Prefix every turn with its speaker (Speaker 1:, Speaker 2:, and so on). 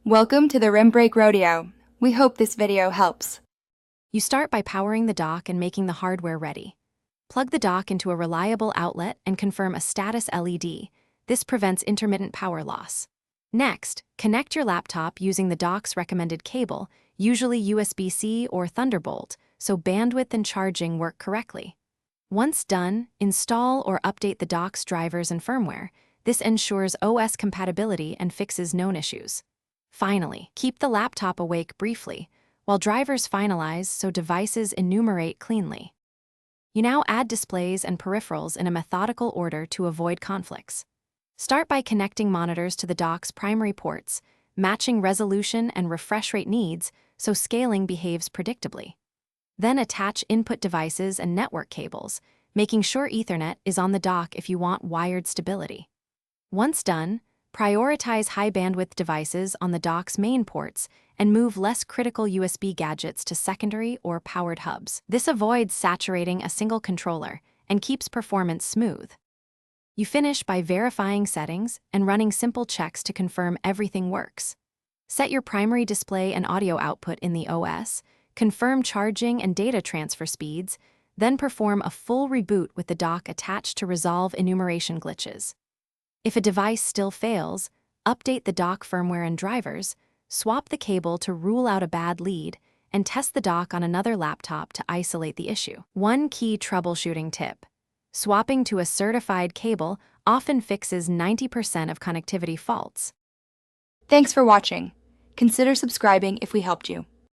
Speaker 1: Welcome to the Rim Break Rodeo. We hope this video helps.
Speaker 2: You start by powering the dock and making the hardware ready. Plug the dock into a reliable outlet and confirm a status LED. This prevents intermittent power loss. Next, connect your laptop using the dock's recommended cable, usually USB-C or Thunderbolt, so bandwidth and charging work correctly. Once done, install or update the dock's drivers and firmware. This ensures OS compatibility and fixes known issues. Finally, keep the laptop awake briefly, while drivers finalize so devices enumerate cleanly. You now add displays and peripherals in a methodical order to avoid conflicts. Start by connecting monitors to the dock's primary ports, matching resolution and refresh rate needs so scaling behaves predictably. Then attach input devices and network cables, making sure Ethernet is on the dock if you want wired stability. Once done, prioritize high-bandwidth devices on the dock's main ports and move less critical USB gadgets to secondary or powered hubs. This avoids saturating a single controller and keeps performance smooth. You finish by verifying settings and running simple checks to confirm everything works. Set your primary display and audio output in the OS, confirm charging and data transfer speeds, then perform a full reboot with the dock attached to resolve enumeration glitches. If a device still fails, update the dock firmware and drivers, swap the cable to rule out a bad lead, and test the dock on another laptop to isolate the issue. One key troubleshooting tip: swapping to a certified cable often fixes 90% of connectivity faults.
Speaker 1: Thanks for watching. Consider subscribing if we helped you.